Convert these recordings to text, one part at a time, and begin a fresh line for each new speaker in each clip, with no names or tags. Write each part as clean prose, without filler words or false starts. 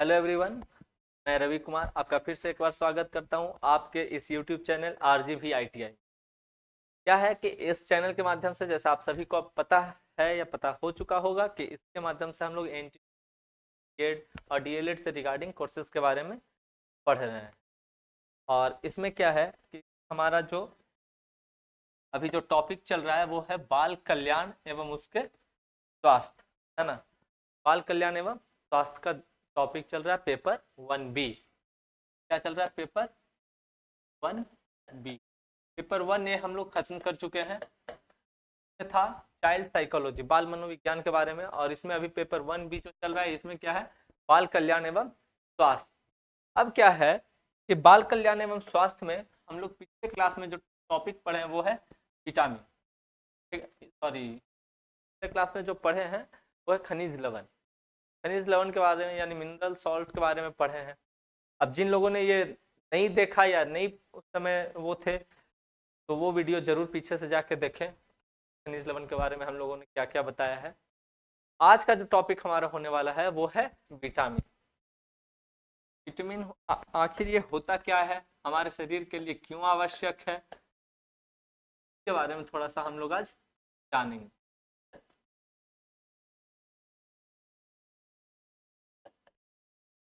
Hello everyone, मैं रवि कुमार आपका फिर से एक बार स्वागत करता हूं आपके इस यूट्यूब चैनल आरजीवी आईटीआई। क्या है कि इस चैनल के माध्यम से, जैसा आप सभी को अब पता है या पता हो चुका होगा, कि इसके माध्यम से हम लोग एनटीएड और डीएलएड से रिगार्डिंग कोर्सेज के बारे में पढ़ रहे हैं। और इसमें क्या है कि हमारा जो अभी जो टॉपिक चल रहा है वो है बाल कल्याण एवं उसके स्वास्थ्य, है ना। बाल कल्याण एवं स्वास्थ्य का टॉपिक चल रहा है पेपर 1B। क्या चल रहा है? Paper 1B। पेपर 1 ये हम लोग खत्म कर चुके हैं। ये था चाइल्ड साइकोलॉजी, बाल मनोविज्ञान के बारे में। और इसमें अभी पेपर 1B जो चल रहा है, इसमें क्या है? बाल कल्याण एवं स्वास्थ्य। अब क्या है कि बाल कल्याण एवं स्वास्थ्य में हम लोग पिछले क्लास में जो टॉपिक पढ़े हैं वो है विटामिन। सॉरी, पिछले क्लास में जो पढ़े हैं वो है खनिज लवण। खनिज लवण के बारे में यानी मिनरल सॉल्ट के बारे में पढ़े हैं। अब जिन लोगों ने ये नहीं देखा या नहीं उस समय वो थे, तो वो वीडियो जरूर पीछे से जाके देखें। खनिज लवण के बारे में हम लोगों ने क्या क्या बताया है। आज का जो टॉपिक हमारा होने वाला है वो है विटामिन। विटामिन आखिर ये होता क्या है, हमारे शरीर के लिए क्यों आवश्यक है, इसके बारे में थोड़ा सा हम लोग आज जानेंगे।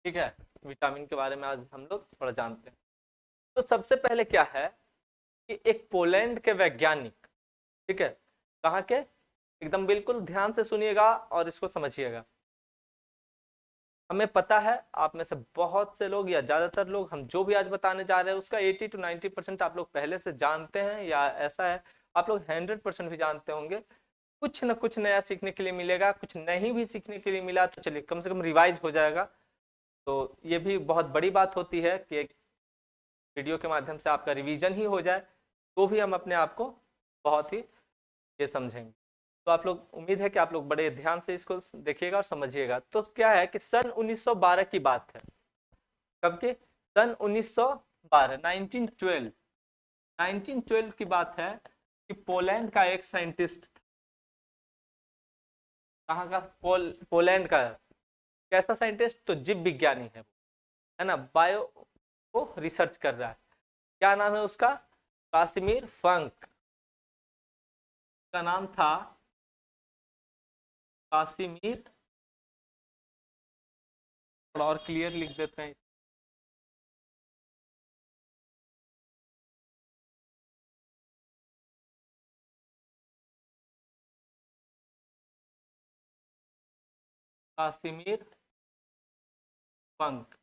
ठीक है, विटामिन के बारे में आज हम लोग थोड़ा जानते हैं। तो सबसे पहले क्या है कि एक पोलैंड के वैज्ञानिक, ठीक है, कहाँ के, एकदम बिल्कुल ध्यान से सुनिएगा और इसको समझिएगा। हमें पता है आप में से बहुत से लोग या ज्यादातर लोग, हम जो भी आज बताने जा रहे हैं उसका 80 to 90% आप लोग पहले से जानते हैं, या ऐसा है आप लोग 100% भी जानते होंगे। कुछ न कुछ नया सीखने के लिए मिलेगा, कुछ नहीं भी सीखने के लिए मिला तो चलिए कम से कम रिवाइज हो जाएगा। तो ये भी बहुत बड़ी बात होती है कि एक वीडियो के माध्यम से आपका रिवीजन ही हो जाए, तो भी हम अपने आप को बहुत ही ये समझेंगे। तो आप लोग, उम्मीद है कि आप लोग बड़े ध्यान से इसको देखिएगा और समझिएगा। तो क्या है कि सन 1912 की बात है। कब की? सन 1912, 1912। 1912 की बात है कि पोलैंड का एक साइंटिस्ट, कहाँ का? पोलैंड का। कैसा साइंटिस्ट? तो जीव विज्ञानी है ना, बायो को रिसर्च कर रहा है। क्या नाम है उसका? Casimir Funk. का नाम था कासिमिर। थोड़ा और क्लियर लिख देते हैं। कासिमिर फंक,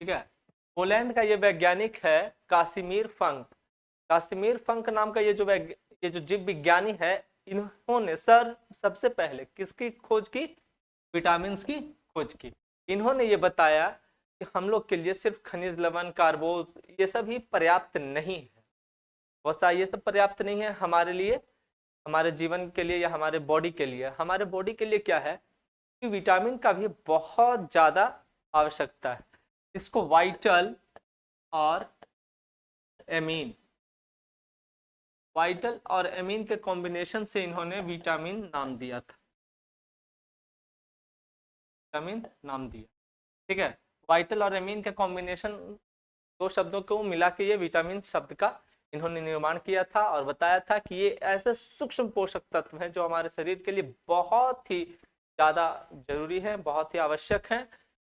ठीक है। पोलैंड का ये वैज्ञानिक है कासिमिर फंक। कासिमिर फंक नाम का ये जो जीव विज्ञानी है, इन्होंने सबसे पहले किसकी खोज की? विटामिन की खोज की। इन्होंने ये बताया कि हम लोग के लिए सिर्फ खनिज लवण, कार्बोज, ये सब ही पर्याप्त नहीं है। वसा ये सब पर्याप्त नहीं है हमारे लिए, हमारे जीवन के लिए या हमारे बॉडी के लिए। हमारे बॉडी के लिए क्या है कि विटामिन का भी बहुत ज्यादा आवश्यकता है। इसको वाइटल और एमीन, वाइटल और एमीन के कॉम्बिनेशन से इन्होंने विटामिन नाम दिया था। विटामिन नाम दिया, ठीक है। वाइटल और एमीन के कॉम्बिनेशन, दो शब्दों को मिला के ये विटामिन शब्द का इन्होंने निर्माण किया था और बताया था कि ये ऐसे सूक्ष्म पोषक तत्व हैं जो हमारे शरीर के लिए बहुत ही ज्यादा जरूरी है, बहुत ही आवश्यक है।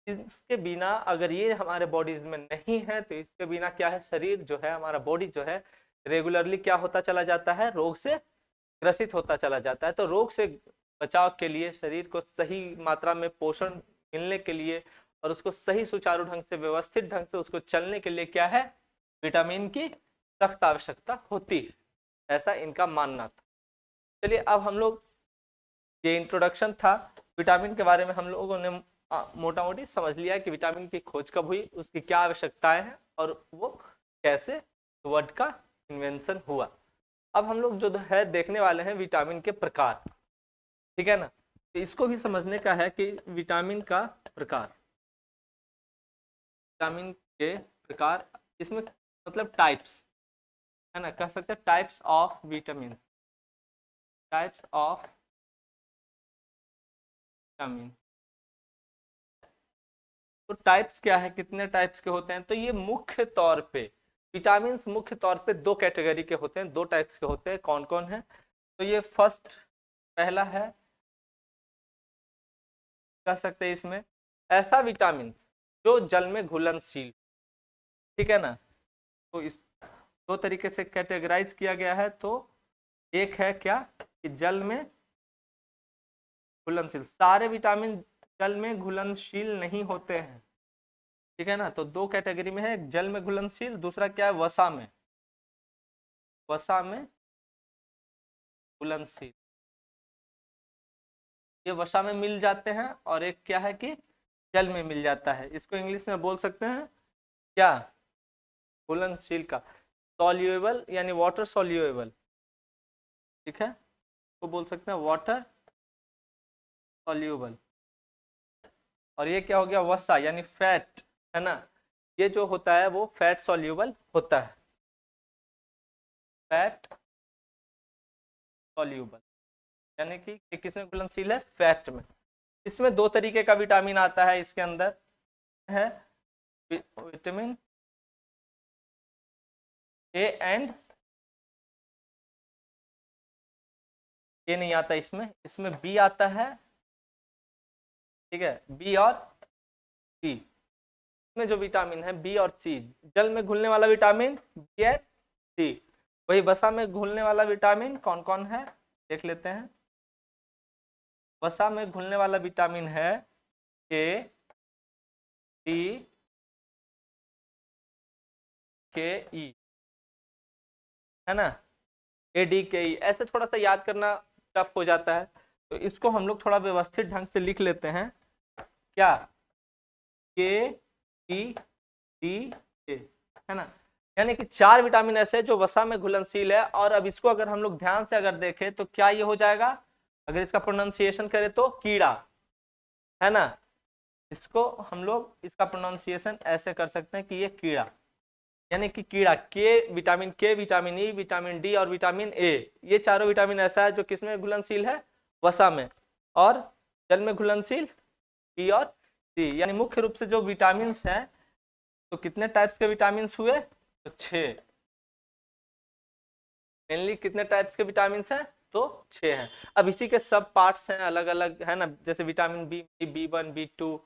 इसके बिना, अगर ये हमारे बॉडीज में नहीं है, तो इसके बिना क्या है, शरीर जो है, हमारा बॉडी जो है, रेगुलरली क्या होता चला जाता है? रोग से ग्रसित होता चला जाता है। तो रोग से बचाव के लिए, शरीर को सही मात्रा में पोषण मिलने के लिए और उसको सही सुचारू ढंग से, व्यवस्थित ढंग से उसको चलने के लिए क्या है? विटामिन की सख्त आवश्यकता होती है, ऐसा इनका मानना था। चलिए अब हम लोग, ये इंट्रोडक्शन था विटामिन के बारे में, हम लोगों ने मोटा मोटी समझ लिया कि विटामिन की खोज कब हुई, उसकी क्या आवश्यकताएं हैं और वो कैसे वर्ड का इन्वेंशन हुआ। अब हम लोग जो है देखने वाले हैं विटामिन के प्रकार, ठीक है ना। तो इसको भी समझने का है कि विटामिन का प्रकार, विटामिन के प्रकार, इसमें मतलब टाइप्स, है ना, कह सकते हैं types of vitamin, types of vitamin. तो टाइप्स क्या है, कितने टाइप्स के होते हैं? तो ये मुख्य तौर पे विटामिन मुख्य तौर पे दो कैटेगरी के होते हैं, दो टाइप्स के होते हैं। कौन कौन है? तो ये फर्स्ट पहला है, कह सकते हैं इसमें ऐसा विटामिन जो जल में घुलनशील, ठीक है ना। तो इस दो तरीके से कैटेगराइज किया गया है। तो एक है क्या कि जल में घुलनशील, सारे विटामिन जल में घुलनशील नहीं होते हैं, ठीक है ना। तो दो कैटेगरी में है, एक जल में घुलनशील, दूसरा क्या है, वसा में, वसा में घुलनशील। ये वसा में मिल जाते हैं और एक क्या है कि जल में मिल जाता है। इसको इंग्लिश में बोल सकते हैं क्या, घुलनशील का, सॉल्युएबल यानी वाटर सॉल्युएबल, ठीक है, तो बोल सकते हैं वाटर सॉल्युएबल। और ये क्या हो गया, वसा यानी फैट, है ना। ये जो होता है वो फैट सॉल्युएबल होता है, फैट सॉल्युएबल यानी कि किसमें घुलनशील है, फैट में। इसमें दो तरीके का विटामिन आता है इसके अंदर, है विटामिन ए एंड ए नहीं आता इसमें, इसमें बी आता है, ठीक है, बी और सी। इसमें जो विटामिन है बी और सी, जल में घुलने वाला विटामिन बी एंड सी। वही वसा में घुलने वाला विटामिन कौन कौन है देख लेते हैं। वसा में घुलने वाला विटामिन है ए, डी, के, ई, है ना, ए, डी, के, ई। ऐसे थोड़ा सा याद करना टफ हो जाता है, तो इसको हम लोग थोड़ा व्यवस्थित ढंग से लिख लेते हैं। क्या, के, ई, डी, के, है ना। यानी कि चार विटामिन ऐसे हैं जो वसा में घुलनशील है। और अब इसको अगर हम लोग ध्यान से अगर देखें तो क्या ये हो जाएगा, अगर इसका प्रोनाउंसिएशन करें तो कीड़ा, है ना। इसको हम लोग इसका प्रोनाउंसिएशन ऐसे कर सकते हैं कि ये कीड़ा, यानी कि कीड़ा। के, विटामिन ई, विटामिन डी और विटामिन ए, ये चारों विटामिन ऐसा है जो किसमें घुलनशील है, वसा में। और जल में घुलनशील बी और सी। यानी मुख्य रूप से जो विटामिन हैं, तो कितने टाइप्स के विटामिन हुए, तो 6। मेनली कितने टाइप्स के विटामिन हैं, तो 6 हैं। अब इसी के सब पार्ट्स हैं अलग अलग, है ना, जैसे विटामिन बी, बी1, बी2,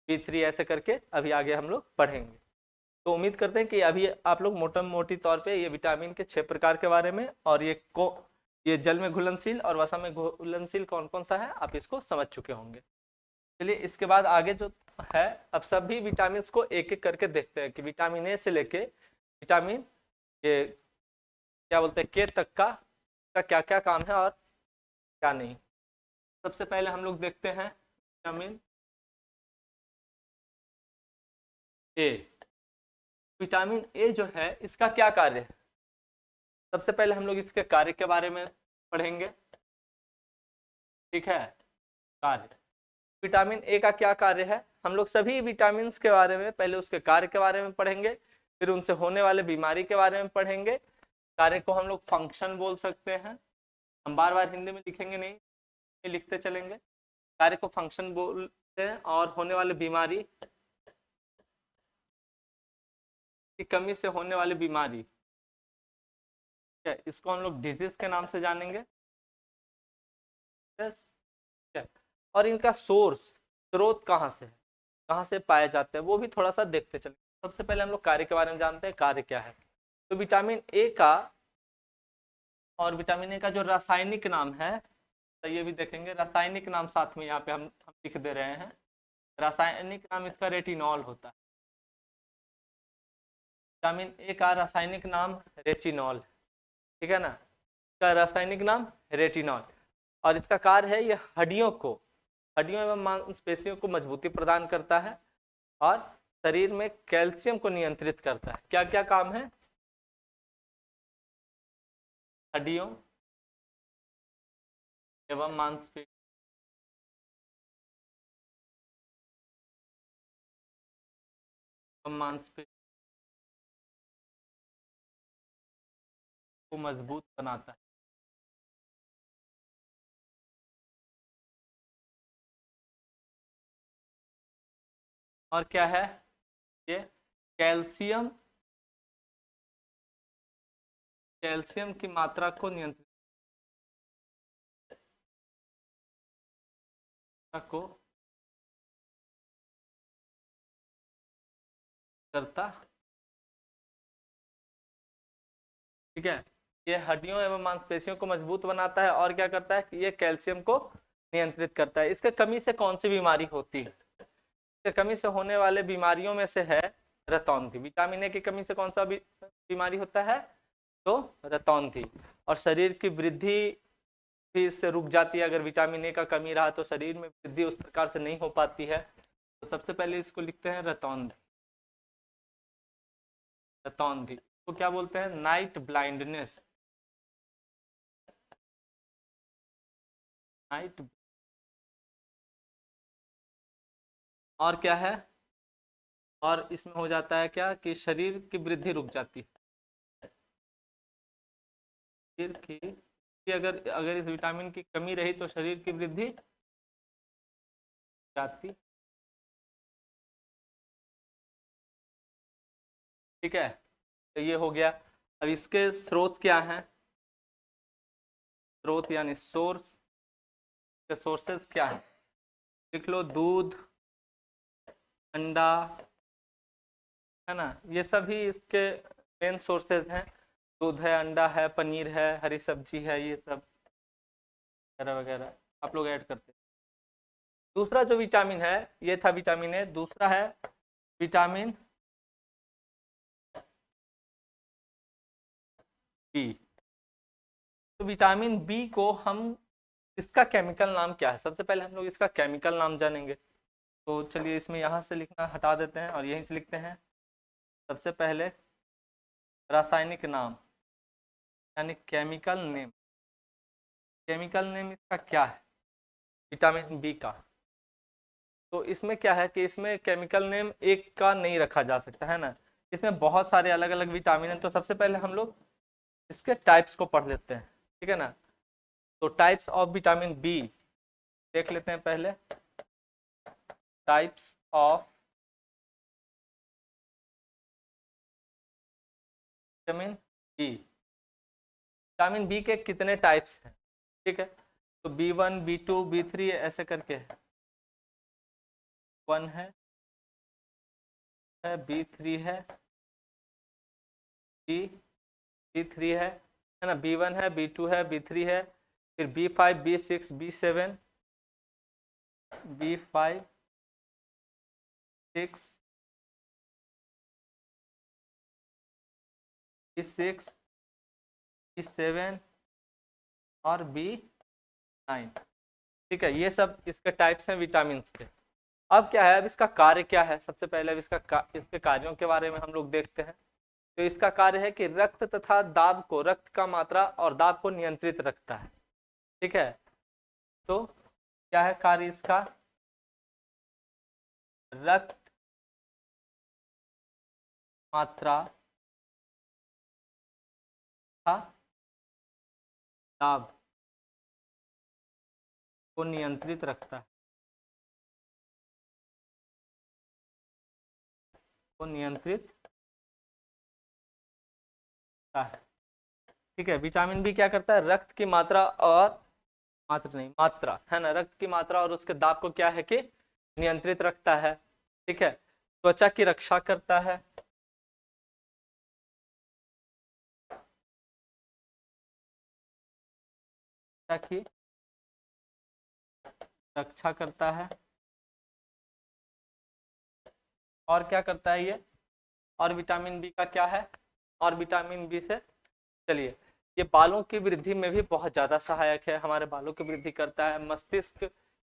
बी3, ऐसे करके अभी आगे हम लोग पढ़ेंगे। तो उम्मीद करते हैं कि अभी आप लोग मोटा मोटी तौर पे ये विटामिन के 6 प्रकार के बारे में, और ये जल में घुलनशील और वसा में घुलनशील कौन कौन सा है, आप इसको समझ चुके होंगे। चलिए इसके बाद आगे जो है, अब सभी विटामिन को एक एक करके देखते हैं कि विटामिन ए से लेके विटामिन ये क्या बोलते हैं के तक का क्या क्या काम है और क्या नहीं। सबसे पहले हम लोग देखते हैं विटामिन ए। विटामिन ए जो है इसका क्या कार्य है, सबसे पहले हम लोग इसके कार्य के बारे में पढ़ेंगे, ठीक है। कार्य, विटामिन ए का क्या कार्य है, हम लोग सभी विटामिन के बारे में पहले उसके कार्य के बारे में पढ़ेंगे, फिर उनसे होने वाले बीमारी के बारे में पढ़ेंगे। कार्य को हम लोग फंक्शन बोल सकते हैं, हम बार बार हिंदी में लिखेंगे नहीं, लिखते चलेंगे। कार्य को फंक्शन बोलते हैं। और होने वाली बीमारी की कमी से होने वाली बीमारी, इसको हम लोग डिजीज के नाम से जानेंगे। और इनका सोर्स, स्रोत कहाँ से है, कहाँ से पाए जाते हैं, वो भी थोड़ा सा देखते चले। सबसे पहले हम लोग कार्य के बारे में जानते हैं, कार्य क्या है। तो विटामिन ए का, और विटामिन ए का जो रासायनिक नाम है, तो ये भी देखेंगे, रासायनिक नाम साथ में यहाँ पे हम लिख दे रहे हैं। रासायनिक नाम इसका रेटिनॉल होता है। विटामिन ए का रासायनिक नाम रेटिनॉल, ठीक है ना, इसका रासायनिक नाम रेटिनॉल। और इसका कार्य है, ये हड्डियों एवं मांसपेशियों को मजबूती प्रदान करता है और शरीर में कैल्शियम को नियंत्रित करता है। क्या क्या काम है, हड्डियों एवं मांसपेशियों को मजबूत बनाता है। और क्या है ये कैल्शियम, कैल्शियम की मात्रा को नियंत्रित को करता, ठीक है। ये हड्डियों एवं मांसपेशियों को मजबूत बनाता है और क्या करता है कि ये कैल्शियम को नियंत्रित करता है। इसके कमी से कौन सी बीमारी होती है? इसके कमी से होने वाले बीमारियों में से है रतौंधी। विटामिन ए की कमी से कौन सा बीमारी होता है? तो रतौंधी। और शरीर की वृद्धि भी इससे रुक जाती है। अगर विटामिन ए का कमी रहा तो शरीर में वृद्धि उस प्रकार से नहीं हो पाती है। तो सबसे पहले इसको लिखते हैं रतौंधी। रतौंधी तो क्या बोलते हैं? Night blindness. नाइट। और क्या है? और इसमें हो जाता है क्या कि शरीर की वृद्धि रुक जाती है। शरीर की कि अगर अगर इस विटामिन की कमी रही तो शरीर की वृद्धि जाती, ठीक है। तो ये हो गया। अब इसके स्रोत क्या हैं? स्रोत यानी सोर्स, के सोर्सेस क्या है? लिख लो, दूध, अंडा, है ना, ये सभी इसके मेन सोर्सेज हैं। दूध है, अंडा है, पनीर है, हरी सब्जी है, ये सब वगैरह वगैरह आप लोग ऐड करते हैं। दूसरा जो विटामिन है, ये था विटामिन ए। दूसरा है विटामिन बी। तो विटामिन बी को हम, इसका केमिकल नाम क्या है? सबसे पहले हम लोग इसका केमिकल नाम जानेंगे। तो चलिए इसमें यहाँ से लिखना हटा देते हैं और यहीं से लिखते हैं। सबसे पहले रासायनिक नाम यानी केमिकल नेम। केमिकल नेम इसका क्या है विटामिन बी का? तो इसमें क्या है कि इसमें केमिकल नेम एक का नहीं रखा जा सकता, है ना। इसमें बहुत सारे अलग अलग विटामिन हैं। तो सबसे पहले हम लोग इसके टाइप्स को पढ़ लेते हैं, ठीक है ना। तो टाइप्स ऑफ विटामिन बी देख लेते हैं पहले। Types of vitamin B. Vitamin B के कितने टाइप्स हैं, ठीक है। तो B1, B2, B3 ऐसे करके है। 1 है, B3 है, B3 है ना, B1 है, B2 है, B3 है, फिर B5, B6, B7, B5, 6, B6, B7 और B9, ठीक है। ये सब इसके टाइप्स हैं विटामिन के। अब क्या है, अब इसका कार्य क्या है? सबसे पहले अब इसके कार्यों के बारे में हम लोग देखते हैं। तो इसका कार्य है कि रक्त तथा दाब को, रक्त का मात्रा और दाब को नियंत्रित रखता है, ठीक है। तो क्या है कार्य इसका? रक्त मात्रा तथा दाब को नियंत्रित रखता है, को नियंत्रित रखता है, ठीक है। विटामिन बी क्या करता है? रक्त की मात्रा और, मात्रा नहीं, मात्रा, है ना, रक्त की मात्रा और उसके दाब को क्या है कि नियंत्रित रखता है, ठीक है। त्वचा की रक्षा करता है, त्वचा की रक्षा करता है। और क्या करता है ये? और विटामिन बी का क्या है? और विटामिन बी से, चलिए, ये बालों की वृद्धि में भी बहुत ज्यादा सहायक है। हमारे बालों की वृद्धि करता है, मस्तिष्क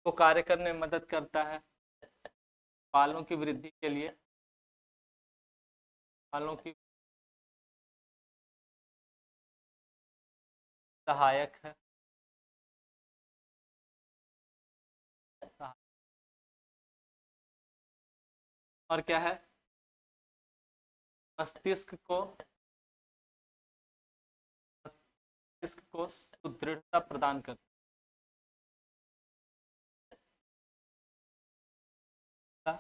को कार्य करने में मदद करता है। बालों की वृद्धि के लिए, बालों की सहायक है, और क्या है? मस्तिष्क को, मस्तिष्क को सुदृढ़ता प्रदान करता है।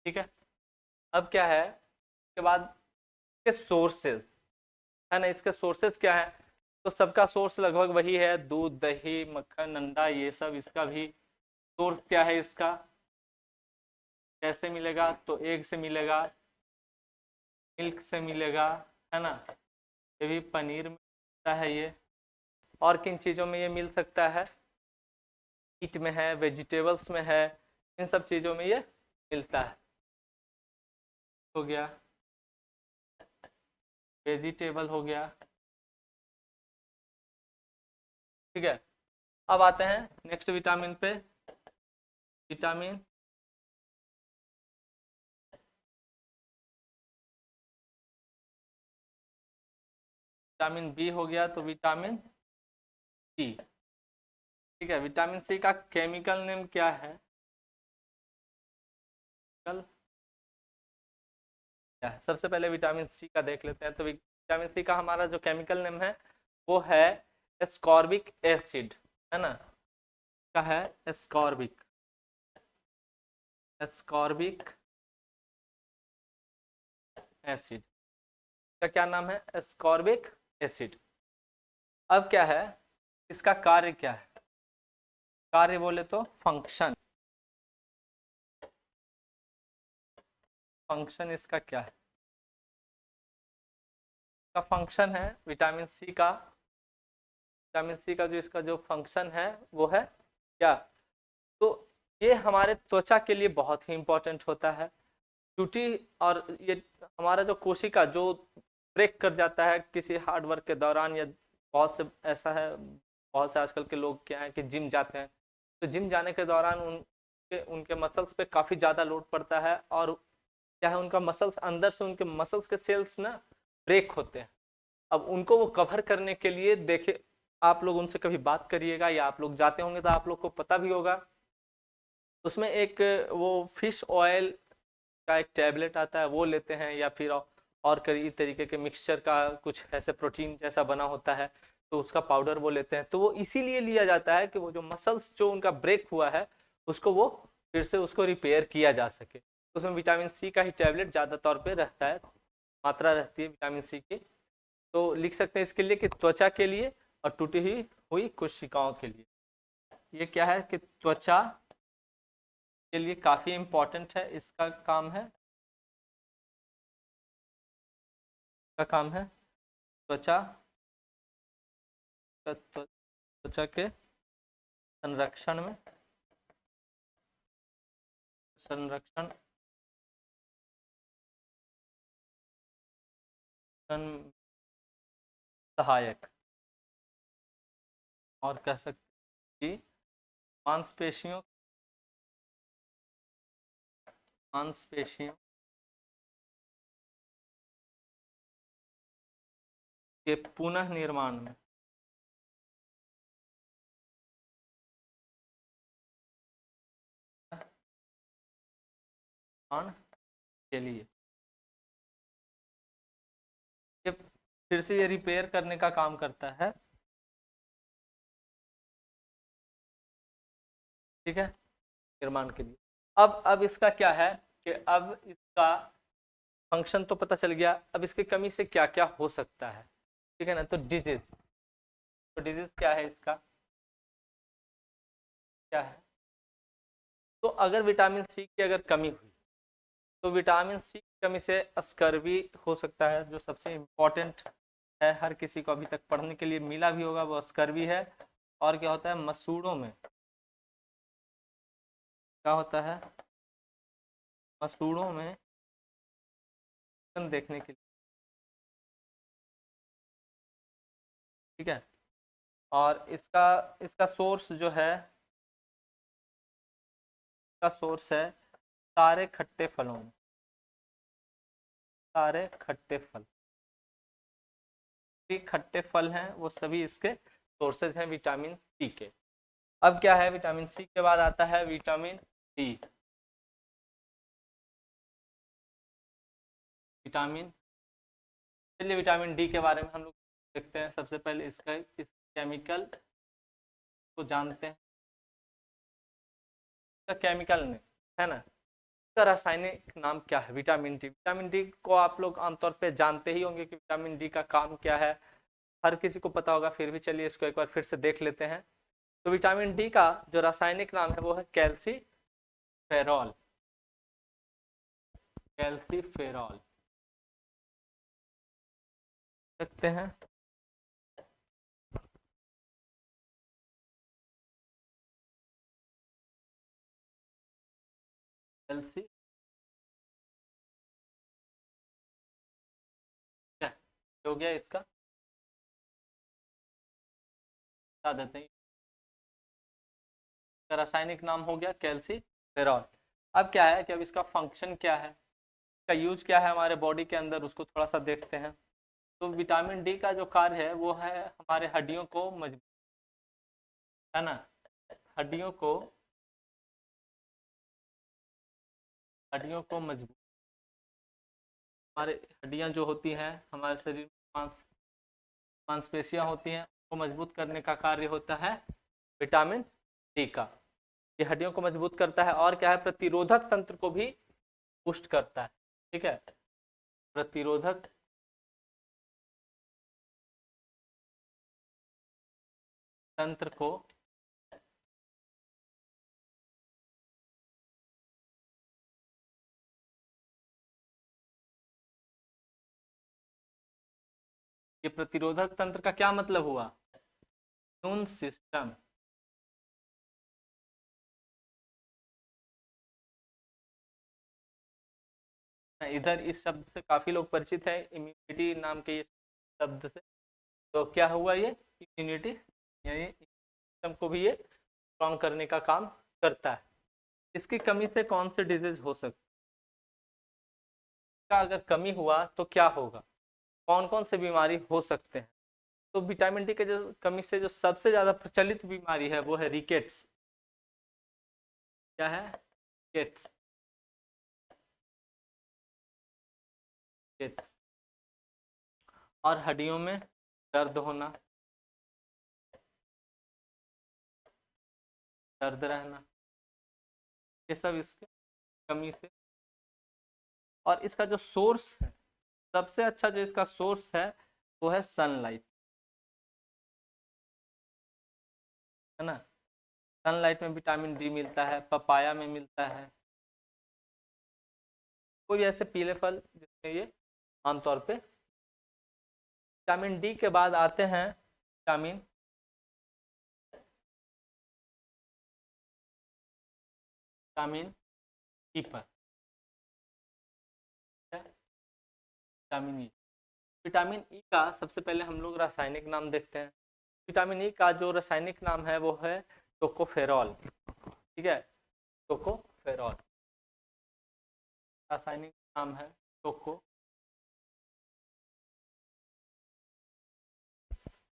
ठीक है। अब क्या है इसके बाद, इसके सोर्सेज है ना, इसके सोर्सेज क्या है, तो सबका सोर्स लगभग वही है, दूध दही मक्खन अंडा ये सब। इसका भी सोर्स क्या है, इसका कैसे मिलेगा, तो एग से मिलेगा, मिल्क से मिलेगा, है ना, ये भी पनीर में मिलता है ये। और किन चीज़ों में ये मिल सकता है, मीट में है, वेजिटेबल्स में है, इन सब चीज़ों में ये मिलता है। हो गया वेजिटेबल, हो गया, ठीक है। अब आते हैं नेक्स्ट विटामिन पे। विटामिन विटामिन बी हो गया, तो विटामिन सी, ठीक है। विटामिन सी का केमिकल नेम क्या है, कल क्या है, सबसे पहले विटामिन सी का देख लेते हैं। तो विटामिन सी का हमारा जो केमिकल नेम है वो है एस्कॉर्बिक एसिड, है ना, का है एस्कॉर्बिक, एस्कॉर्बिक एसिड का क्या नाम है, एस्कॉर्बिक एसिड। अब क्या है, इसका कार्य क्या है, कार्य बोले तो फंक्शन, फंक्शन इसका क्या है, का फंक्शन है विटामिन सी का, विटामिन सी का जो इसका जो फंक्शन है वो है क्या, तो ये हमारे त्वचा के लिए बहुत ही इंपॉर्टेंट होता है। चूटी और ये हमारा जो कोशिका जो ब्रेक कर जाता है किसी हार्ड वर्क के दौरान, या बहुत से ऐसा है, बहुत से आजकल के लोग क्या है कि जिम जाते हैं, तो जिम जाने के दौरान उनके उनके मसल्स पे काफ़ी ज़्यादा लोड पड़ता है, और क्या है उनका मसल्स अंदर से, उनके मसल्स के सेल्स ना ब्रेक होते हैं। अब उनको वो कवर करने के लिए देखे, आप लोग उनसे कभी बात करिएगा, या आप लोग जाते होंगे तो आप लोग को पता भी होगा, उसमें एक वो फिश ऑयल का एक टैबलेट आता है वो लेते हैं, या फिर और कई तरीके के मिक्सचर का कुछ ऐसे प्रोटीन जैसा बना होता है, तो उसका पाउडर वो लेते हैं। तो वो इसीलिए लिया जाता है कि वो जो मसल्स जो उनका ब्रेक हुआ है उसको वो फिर से उसको रिपेयर किया जा सके। तो उसमें विटामिन सी का ही टैबलेट ज़्यादा तौर पे रहता है, मात्रा रहती है विटामिन सी की। तो लिख सकते हैं इसके लिए कि त्वचा के लिए और टूटी हुई कोशिकाओं के लिए, ये क्या है कि त्वचा के लिए काफ़ी इम्पोर्टेंट है, इसका काम है, का काम है त्वचा त्वचा के संरक्षण में, संरक्षण सहायक, और कह सकते हैं कि मांसपेशियों मांसपेशियों के पुनः निर्माण में, के लिए ये फिर से ये रिपेयर करने का काम करता है, ठीक है, निर्माण के लिए। अब इसका क्या है कि अब इसका फंक्शन तो पता चल गया, अब इसकी कमी से क्या क्या हो सकता है, ठीक है ना। तो डिजीज, तो डिजीज क्या है इसका, क्या है, तो अगर विटामिन सी की अगर कमी हुई, तो विटामिन सी की कमी से स्कर्वी हो सकता है, जो सबसे इम्पोर्टेंट है, हर किसी को अभी तक पढ़ने के लिए मिला भी होगा, वो स्कर्वी है। और क्या होता है मसूड़ों में, क्या होता है मसूड़ों में देखने के लिए, ठीक है। और इसका इसका सोर्स जो है, इसका सोर्स है सारे खट्टे फलों में, सारे खट्टे फल, भी खट्टे फल हैं वो सभी इसके सोर्सेज हैं विटामिन सी के। अब क्या है, विटामिन सी के बाद आता है विटामिन डी, विटामिन, चलिए विटामिन डी के बारे में हम लोग देखते हैं। सबसे पहले इसका इस केमिकल को जानते हैं, इसका केमिकल ने, है ना, इसका रासायनिक नाम क्या है? Vitamin D. विटामिन डी को आप लोग आमतौर पे जानते ही होंगे कि विटामिन डी का काम क्या है, हर किसी को पता होगा, फिर भी चलिए इसको एक बार फिर से देख लेते हैं। तो विटामिन डी का जो रासायनिक नाम है वो है कैल्सीफेरॉल। कैल्सीफेरॉल देखते हैं। कैल्सी क्या हो गया इसका, बता देते हैं। इसका रासायनिक नाम हो गया कैल्सीफेरॉल। अब क्या है कि अब इसका फंक्शन क्या है, इसका यूज क्या है हमारे बॉडी के अंदर, उसको थोड़ा सा देखते हैं। तो विटामिन डी का जो कार्य है वो है हमारे हड्डियों को मजबूत, है ना, हड्डियों को मजबूत, हमारे हड्डियां जो होती हैं हमारे शरीर में, मांसपेशियां होती हैं, को मजबूत करने का कार्य होता है विटामिन डी का। ये हड्डियों को मजबूत करता है और क्या है, प्रतिरोधक तंत्र को भी पुष्ट करता है। ठीक है, प्रतिरोधक तंत्र को ये प्रतिरोधक तंत्र का क्या मतलब हुआ, इम्यून सिस्टम। इधर इस शब्द से काफी लोग परिचित है, इम्यूनिटी नाम के ये शब्द से। तो क्या हुआ, ये इम्यूनिटी यानी सिस्टम को भी ये स्ट्रॉन्ग करने का काम करता है। इसकी कमी से कौन से डिजीज हो सकते, का अगर कमी हुआ तो क्या होगा, कौन कौन से बीमारी हो सकते हैं? तो विटामिन डी के जो कमी से जो सबसे ज्यादा प्रचलित बीमारी है वो है रिकेट्स। क्या है? रिकेट्स। रिकेट्स और हड्डियों में दर्द होना, दर्द रहना, ये सब इसके कमी से। और इसका जो सोर्स है, सबसे अच्छा जो इसका सोर्स है वो है सनलाइट, है ना। सनलाइट में विटामिन डी मिलता है, पपाया में मिलता है, कोई ऐसे पीले फल जिसमें ये आमतौर पे। विटामिन डी के बाद आते हैं विटामिन विटामिन ई पर। विटामिन ई, विटामिन ई का सबसे पहले हम लोग रासायनिक नाम देखते हैं। विटामिन ई का जो रासायनिक नाम है वो है टोकोफेरॉल। ठीक है, टोकोफेरॉल रासायनिक नाम है टोको।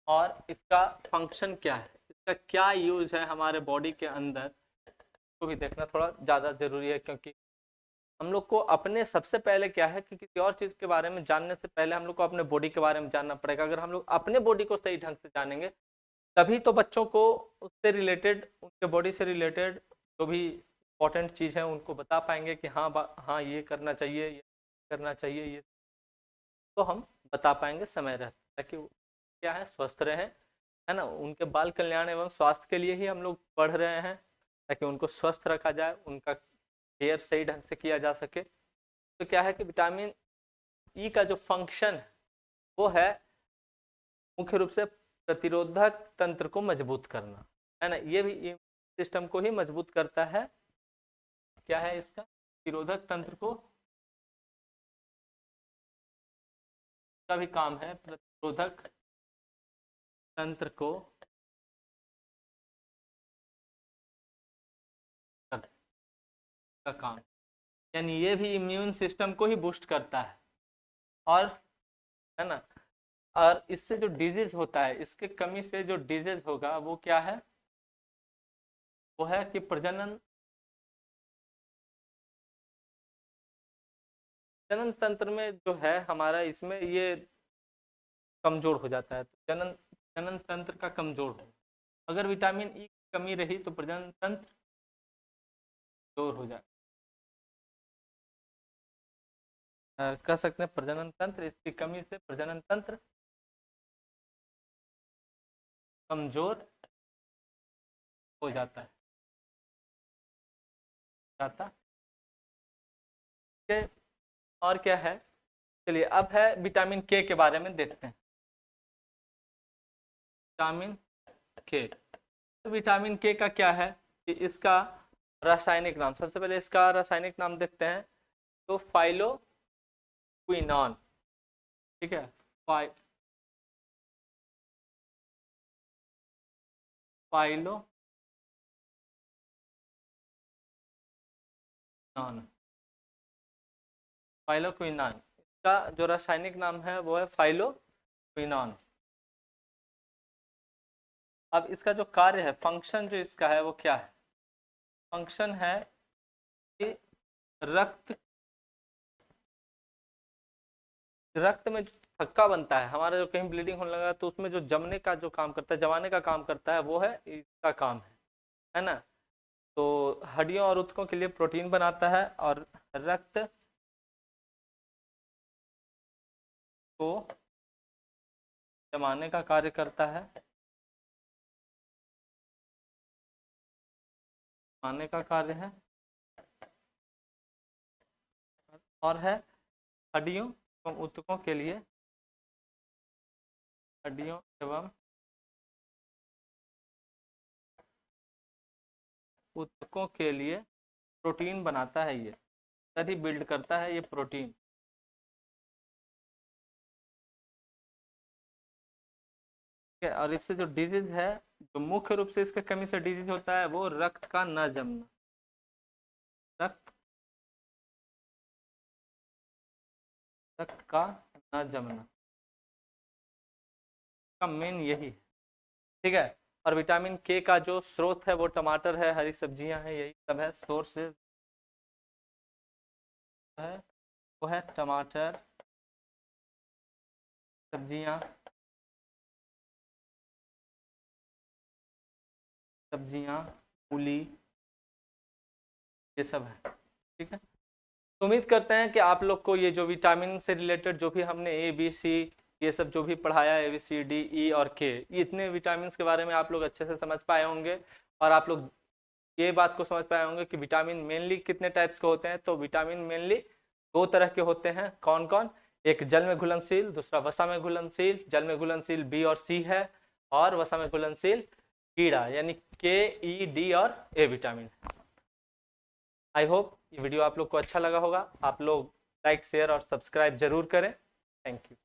और इसका फंक्शन क्या है, इसका क्या यूज है हमारे बॉडी के अंदर, को भी देखना थोड़ा ज़्यादा जरूरी है। क्योंकि हम लोग को अपने सबसे पहले क्या है कि किसी और चीज़ के बारे में जानने से पहले हम लोग को अपने बॉडी के बारे में जानना पड़ेगा। अगर हम लोग अपने बॉडी को सही ढंग से जानेंगे तभी तो बच्चों को उससे रिलेटेड, उनके बॉडी से रिलेटेड जो भी इंपॉर्टेंट चीज़ है उनको बता पाएंगे कि हाँ हाँ ये करना चाहिए, ये करना चाहिए, ये तो हम बता पाएंगे समय रहते, ताकि वो क्या है स्वस्थ रहें, है ना। उनके बाल कल्याण एवं स्वास्थ्य के लिए ही हम लोग पढ़ रहे हैं, ताकि उनको स्वस्थ रखा जाए, उनका केयर सही ढंग से किया जा सके। तो क्या है कि विटामिन ई का जो फंक्शन है वो है मुख्य रूप से प्रतिरोधक तंत्र को मजबूत करना, है ना। ये भी इम्यून सिस्टम को ही मजबूत करता है। क्या है इसका, प्रतिरोधक तंत्र को का भी काम है प्रतिरोधक तंत्र को का काम, यानी ये भी इम्यून सिस्टम को ही बूस्ट करता है। और है ना, और इससे जो डिजीज होता है, इसके कमी से जो डिजीज होगा वो क्या है, वो है कि प्रजनन जनन तंत्र में जो है हमारा, इसमें ये कमजोर हो जाता है। तो जनन जनन तंत्र का कमजोर हो, अगर विटामिन ई की कमी रही तो प्रजनन तंत्र कमजोर हो जाए। कह सकते हैं प्रजनन तंत्र, इसकी कमी से प्रजनन तंत्र कमजोर हो जाता है। और क्या है, चलिए अब है विटामिन के बारे में देखते हैं। विटामिन के, तो विटामिन के का क्या है कि इसका रासायनिक नाम, सबसे पहले इसका रासायनिक नाम देखते हैं। तो फाइलोक्विनॉन, ठीक है, फाइलोक्विनॉन, फाइलोक्विनॉन, इसका जो रासायनिक नाम है वो है फाइलोक्विनॉन। अब इसका जो कार्य है, फंक्शन जो इसका है वो क्या है, फंक्शन है कि रक्त में जो थक्का बनता है हमारा, जो कहीं ब्लीडिंग होने लगा तो उसमें जो जमने का जो काम करता है, जमाने का काम करता है, वो है इसका काम है ना। तो हड्डियों और ऊतकों के लिए प्रोटीन बनाता है और रक्त को जमाने का कार्य करता है, जमाने का कार्य है, और है हड्डियों एवं ऊतकों के लिए, हड्डियों एवं ऊतकों के लिए प्रोटीन बनाता है, ये तभी बिल्ड करता है ये प्रोटीन। ठीक है, और इससे जो डिजीज है, जो मुख्य रूप से इसके कमी से डिजीज होता है वो रक्त का न जमना, रक्त का न जमना का मेन यही है। ठीक है, और विटामिन के का जो स्रोत है वो टमाटर है, हरी सब्जियां हैं, यही सब है सोर्सेज है, वो है टमाटर, सब्जियां, मूली, ये सब है। ठीक है, तो उम्मीद करते हैं कि आप लोग को ये जो विटामिन से रिलेटेड जो भी हमने ए बी सी ये सब जो भी पढ़ाया, A B C D E और के, ये इतने विटामिन के बारे में आप लोग अच्छे से समझ पाए होंगे। और आप लोग ये बात को समझ पाए होंगे कि विटामिन मेनली कितने टाइप्स के होते हैं। तो विटामिन मेनली दो तरह के होते हैं, कौन कौन, एक जल में घुलनशील, दूसरा वसा में घुलनशील। जल में घुलनशील बी और सी है, और वसा में घुलनशील कीड़ा यानी के ई डी और ए विटामिन। आई होप ये वीडियो आप लोग को अच्छा लगा होगा। आप लोग लाइक शेयर और सब्सक्राइब जरूर करें। Thank you.